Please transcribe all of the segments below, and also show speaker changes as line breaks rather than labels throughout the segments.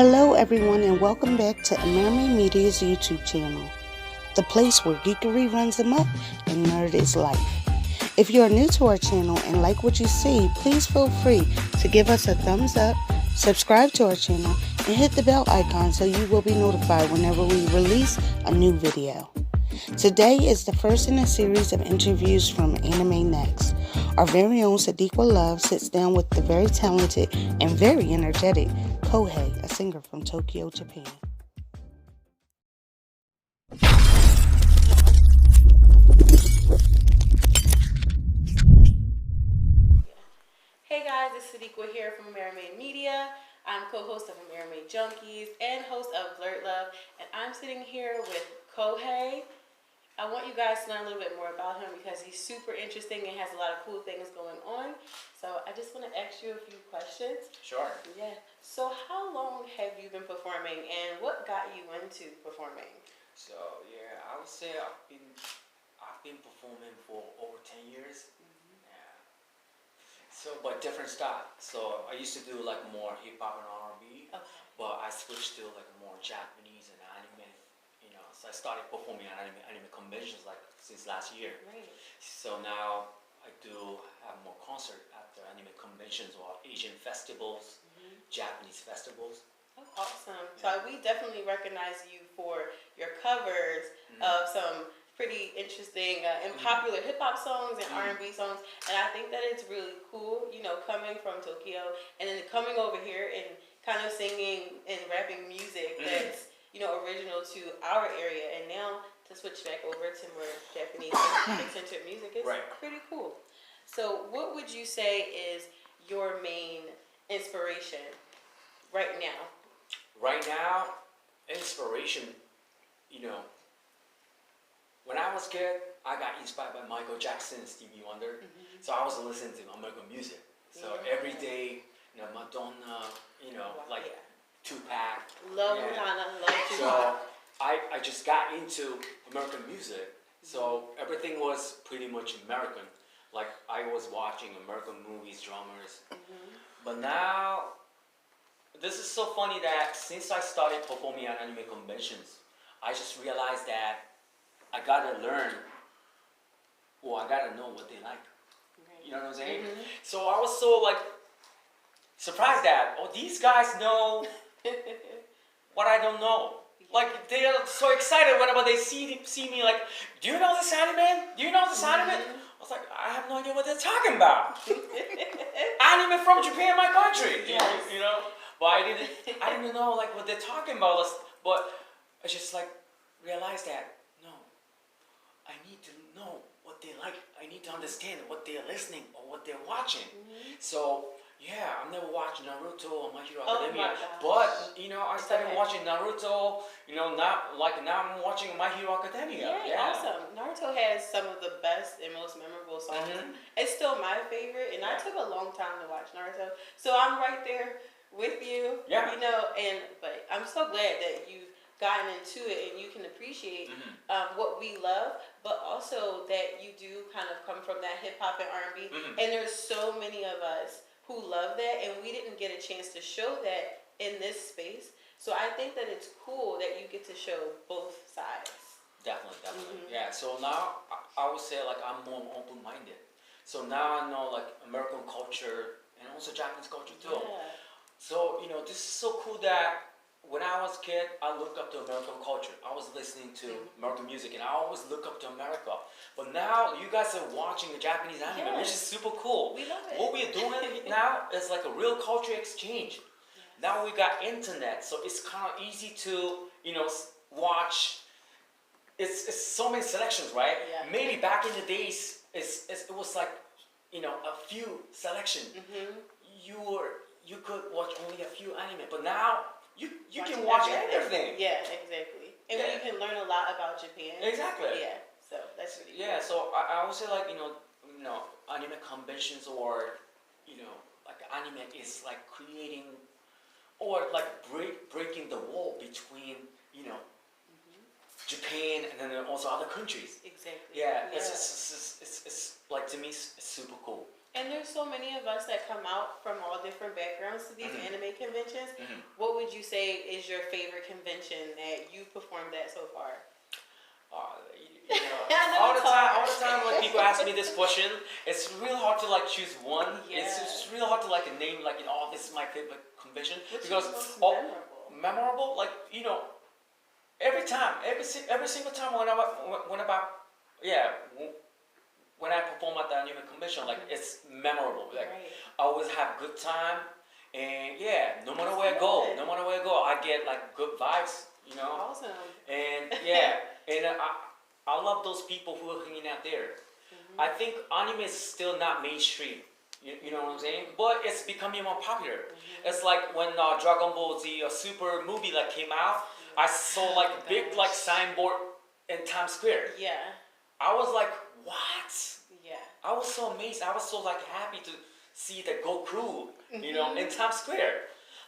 Hello everyone and welcome back to Animenext's YouTube channel, the place where geekery runs amok and nerd is life. If you are new to our channel and like what you see, please feel free to give us a thumbs up, subscribe to our channel, and hit the bell icon so you will be notified whenever we release a new video. Today is the first in a series of interviews from Animenext. Our very own Sadiqa Love sits down with the very talented and very energetic Kohei, a singer from Tokyo, Japan.
Hey guys, it's Sadiqa here from Animenext Media. I'm co-host of Animenext Junkies and host of Flirt Love, and I'm sitting here with Kohei. I want you guys to learn a little bit more about him because he's super interesting and has a lot of cool things going on. So I just want to ask you a few questions.
Sure.
Yeah. So how long have you been performing and what got you into performing?
So yeah, I would say I've been performing for over 10 years. Yeah. So but different style. So I used to do like more hip hop and R&B, but I switched to like more Japanese and anime. So I started performing at anime conventions like since last year.
Right.
So now I do have more concert at the anime conventions or Asian festivals, Japanese festivals.
Oh, awesome. Yeah. So we definitely recognize you for your covers of some pretty interesting and popular hip-hop songs and R&B songs. And I think that it's really cool, you know, coming from Tokyo and then coming over here and kind of singing and rapping music that's, you know, original to our area, and now to switch back over to more Japanese centered music is pretty cool. So what would you say is your main inspiration right now?
Right now, inspiration, you know, when I was a kid, I got inspired by Michael Jackson and Stevie Wonder, so I was listening to American music. So every day, you know, Madonna, you know, Tupac.
Love Madonna, love Tupac.
So I just got into American music. So everything was pretty much American. Like I was watching American movies, dramas. But now, this is so funny that since I started performing at anime conventions, I just realized that I gotta learn, or I gotta know what they like. You know what I'm saying? So I was so like surprised that, oh, these guys know what I don't know. Like they are so excited whenever they see me. Like, do you know this anime? Do you know this anime? I was like, I have no idea what they're talking about. Anime from Japan, my country.
Yes.
You know, but I didn't know like what they're talking about. But I just like realized that no, I need to know what they like. I need to understand what they're listening or what they're watching. So yeah, I've never watched Naruto or My Hero Academia, but you know, I started watching Naruto. You know, now I'm watching My Hero Academia.
Yeah, awesome. Naruto has some of the best and most memorable songs. It's still my favorite, and I took a long time to watch Naruto, so I'm right there with you.
Yeah.
You know, but I'm so glad that you've gotten into it and you can appreciate what we love, but also that you do kind of come from that hip hop and R&B, and there's so many of us who love that, and we didn't get a chance to show that in this space. So I think that it's cool that you get to show both sides.
Definitely. Yeah. So now I would say like I'm more open-minded. So now I know like American culture and also Japanese culture too.
Yeah.
So you know, this is so cool that when I was a kid, I looked up to American culture. I was listening to American music, and I always look up to America. But now you guys are watching the Japanese anime, which is super cool.
We love it.
What we're doing now is like a real culture exchange. Now we got internet, so it's kind of easy to, you know, watch. It's so many selections, right?
Yeah.
Maybe back in the days, it was like, you know, a few selections. You could watch only a few anime, but now you can watch everything.
Yeah, exactly. And you can learn a lot about Japan.
Exactly.
Yeah, so that's really cool.
Yeah, so I would say like, you know, anime conventions or, you know, like anime is like creating or like breaking the wall between, you know, Japan and then also other countries.
Exactly.
Yeah, it's like, to me, it's super cool.
And there's so many of us that come out from all different backgrounds to these anime conventions. What would would you say is your favorite convention that you performed at so far?
All the time, like people ask me this question, it's real hard to like choose one.
Yeah.
It's real hard to like name like this is my favorite convention
Which
because
is most memorable?
memorable, like every time, every single time when I perform at the anime convention, like it's memorable. Like
Right.
I always have good time, and no matter where
That's
I
good.
go, I get like good vibes.
Awesome.
And and I love those people who are hanging out there. I think anime is still not mainstream. You know what I'm saying? But it's becoming more popular. It's like when Dragon Ball Z Super movie like came out, I saw like big like signboard in Times Square.
Yeah.
I was like, what?
Yeah.
I was so amazed. I was so like happy to see the Goku, in Times Square.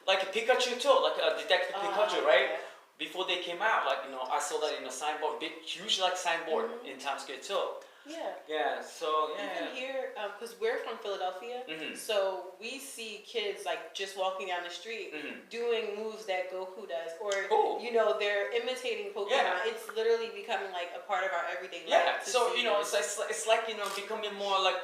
Like Pikachu too, like Detective Pikachu, right?
Yeah.
Before they came out, like I saw that in a signboard, big, huge like signboard in Times Square too.
Yeah.
Yeah. So yeah.
Even here, because we're from Philadelphia, so we see kids like just walking down the street doing moves that Goku does, or
Cool.
they're imitating Pokemon.
Yeah.
It's literally becoming like a part of our everyday
Yeah.
life.
So it's like becoming more like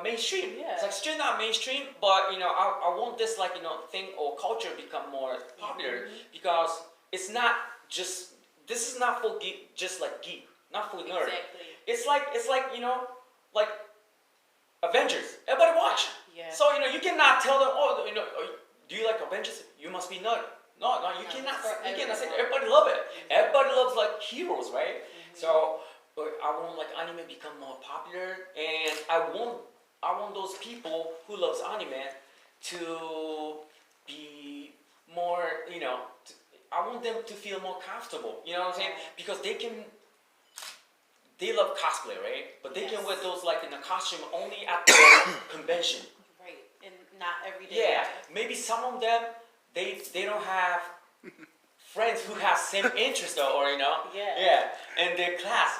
mainstream.
Yeah.
It's like still not mainstream, but I want this like thing or culture become more popular because it's not just this is not for geek, just like geek, not for nerd.
Exactly.
It's like like Avengers. Everybody watch.
Yeah.
So you cannot tell them, do you like Avengers? You must be nerd. No, you
No,
cannot.
it's for
You cannot say
everyone.
everybody love it.
Exactly.
Everybody loves like heroes, right? So I want like anime become more popular, and I want those people who loves anime to be more, I want them to feel more comfortable. You know what I'm saying? Because they love cosplay, right? But they can wear those like in a costume only at the convention.
Right. And not every day.
Yeah, maybe some of them they don't have friends who have same interest or in their class,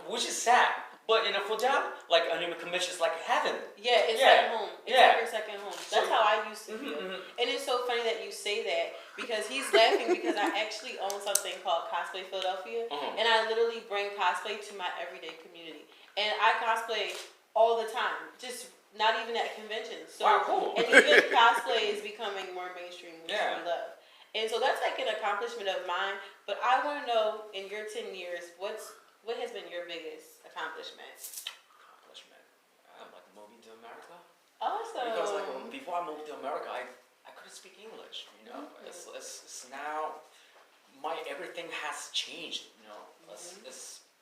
which is sad. But for them, like anime convention is like heaven.
Yeah, it's like home. It's
Yeah.
like your second home. That's how I used to feel. And it's so funny that you say that because he's laughing because I actually own something called Cosplay Philadelphia, and I literally bring cosplay to my everyday community. And I cosplay all the time, just not even at conventions. So,
Wow, cool.
And even cosplay is becoming more mainstream, which
Yeah.
we love. And so that's like an accomplishment of mine. But I want to know, in your 10 years, what has been your biggest accomplishment?
I'm like moving to America.
Awesome.
Because like before I moved to America, I couldn't speak English. It's now everything has changed.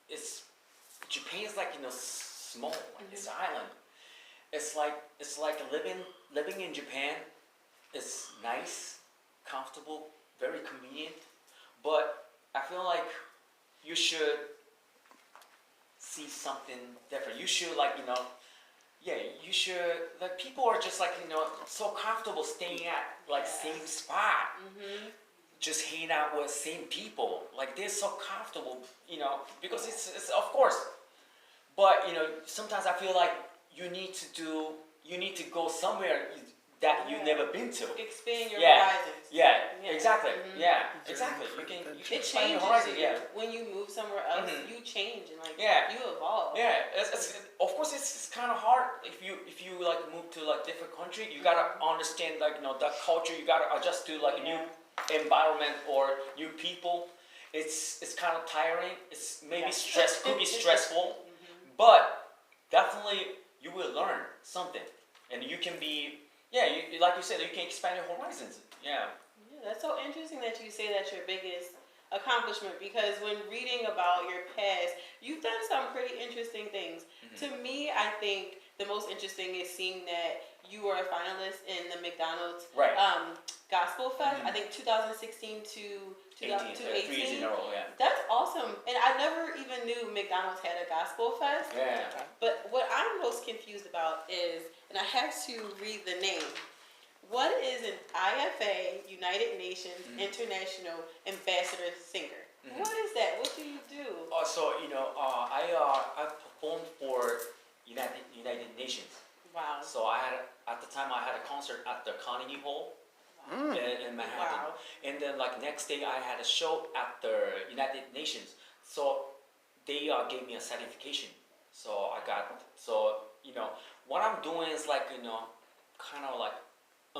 It's Japan is like small, like it's an island. It's like living in Japan. It's nice, comfortable, very convenient, but I feel like you should see something different. You should you should people are just so comfortable staying at like same spot, just hanging out with same people. Like they're so comfortable, because it's of course. But sometimes I feel like you need to go somewhere that you've never been to.
Expand your
Yeah.
horizons.
Yeah,
Yeah.
exactly.
Mhm.
Yeah, exactly. You can
It
expand your
changes
horizon.
you.
Yeah.
When you move somewhere else, you change and
Yeah.
you evolve.
Yeah, of course it's kind of hard if you like move to like different country. You gotta understand that culture. You gotta adjust to like a new environment or new people. It's kind of tiring. It's maybe could be stressful, but definitely you will learn something, and you can be like you said, you can expand your horizons. Yeah.
Yeah, that's so interesting that you say that's your biggest accomplishment because when reading about your past, you've done some pretty interesting things. To me, I think the most interesting is seeing that you were a finalist in the McDonald's Gospelfest. I think 2016 to 2018.
3 years in a row. Yeah.
That's awesome. And I never even knew McDonald's had a Gospelfest.
Yeah.
But what I'm most confused about is, and I have to read the name. What is an IFA, United Nations International Ambassador Singer? What is that? What do you do?
I performed for United Nations.
Wow.
So at the time I had a concert at the Carnegie Hall.
Wow.
in Manhattan.
Wow.
And then like next day I had a show at the United Nations. So they gave me a certification. So I got, what I'm doing is like, kind of like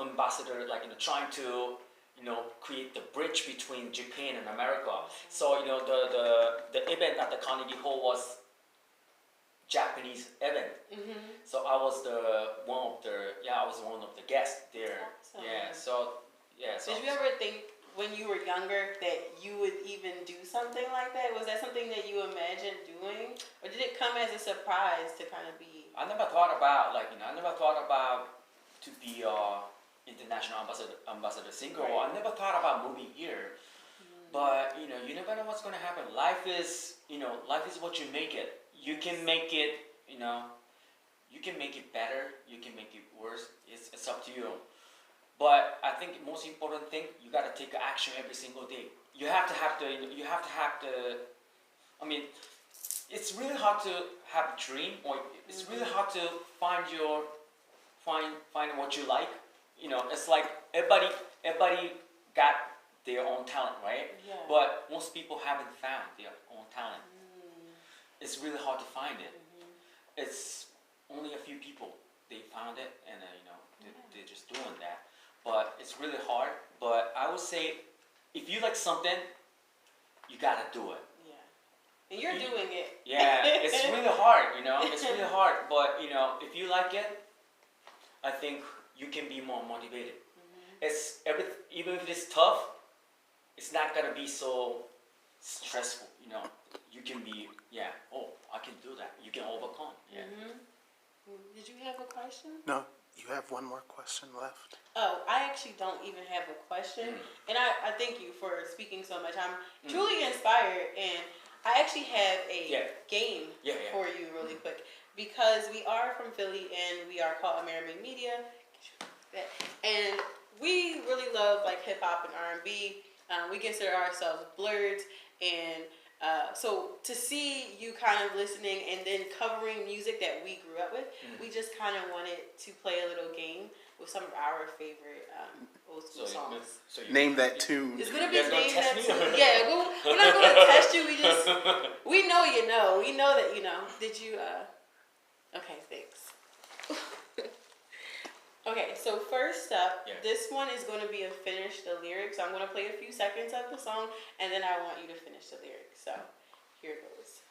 ambassador, like, trying to, create the bridge between Japan and America. So, the event at the Carnegie Hall was Japanese event. So I was one of the guests there.
Awesome.
So
Did you ever think when you were younger that you would even do something like that? Was that something that you imagined doing, or did it come as a surprise to kind of be?
I never thought about to be international ambassador singer.
Right.
Or I never thought about moving here. But you never know what's gonna happen. Life is what you make it. You can make it, you can make it better. You can make it worse. It's up to you. But I think the most important thing, you gotta take action every single day. You have to have the. I mean, it's really hard to have a dream, or it's really hard to find what you like. It's like everybody got their own talent, right?
Yeah.
But most people haven't found their own talent. It's really hard to find it. It's only a few people they found it, and they're just doing that. But it's really hard. But I would say, if you like something, you gotta do it.
Yeah. And you're doing it.
Yeah, it's really hard. It's really hard. But if you like it, I think you can be more motivated. Even if it's tough, it's not gonna be so stressful. You can be, I can do that. You can overcome. Yeah.
Did you have a question?
No, you have one more question left.
Oh, I actually don't even have a question. And I thank you for speaking so much. I'm truly inspired, and I actually have a game for you really quick, because we are from Philly and we are called American Media, and we really love like hip hop and R&B. We consider ourselves blurs, and so to see you kind of listening and then covering music that we grew up with, we just kind of wanted to play a little game with some of our favorite old school songs.
Name that tune.
It's gonna be named
test
that
me?
tune. Yeah, we're not gonna test you. We know you know. We know that you know. Did you? Okay, thanks. Okay, so first up, this one is going to be a finish the lyrics. So I'm going to play a few seconds of the song, and then I want you to finish the lyrics. So here it goes.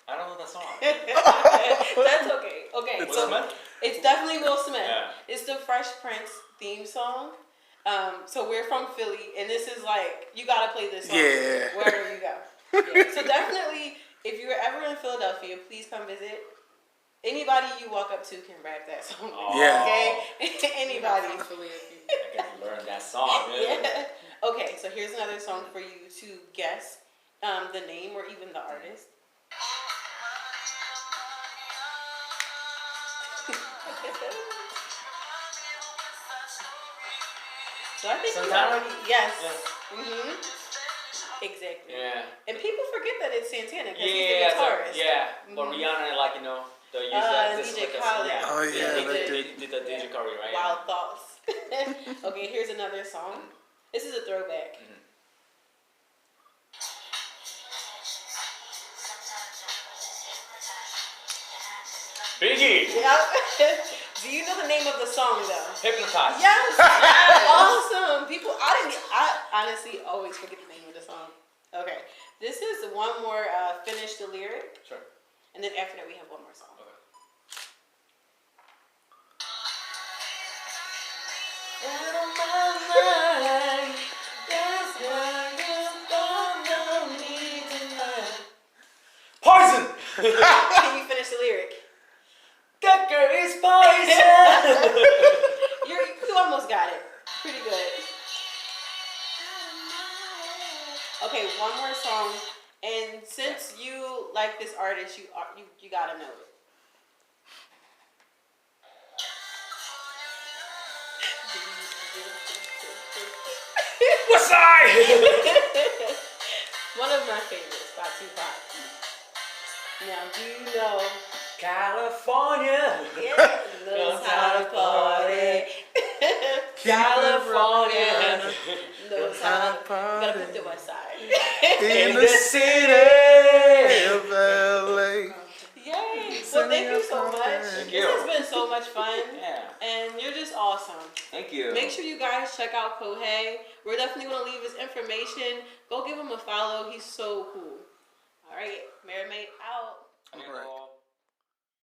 I don't know that song.
That's okay. Okay,
Will
so
Smith?
it's definitely Will Smith.
Yeah.
It's the Fresh Prince theme song. So we're from Philly, and this is like, you gotta play this song wherever you go. Yeah. So definitely, if you're ever in Philadelphia, please come visit. Anybody you walk up to can rap that song. Okay? Anybody.
I got to learn that song.
Yeah. Okay, so here's another song for you to guess the name or even the artist. So I think you already, yes. Exactly.
Yeah.
And people forget that it's Santana because he's the
Yeah,
guitarist.
but Rihanna, like, they use
DJ Khaled.
Oh, yeah,
they
they
did the DJ Khaled, right?
Wild Thoughts. Okay, here's another song. This is a throwback.
Biggie!
Yep. Do you know the name of the song though?
Hypnotized.
Yes. Awesome. People, I honestly always forget the name of the song. Okay. This is one more finish the lyric.
Sure.
And then after that we have one more song.
Okay.
Out of my mind, that's why you don't know me tonight.
Poison!
Can you finish the lyric?
That girl is poison!
You almost got it. Pretty good. Okay, one more song. And since you like this artist, you gotta know it.
West Side!
One of my favorites by Tupac. Now, do you know?
California
Knows how to party. California knows how to party. Gotta put the West Side.
In the city of LA.
Yay! Well, thank you so much.
Thank
This
you.
has been so much fun.
Yeah.
And you're just awesome.
Thank you.
Make sure you guys check out Kohei. We're definitely going to leave his information. Go give him a follow. He's so cool. All right. Marinate out.
All right.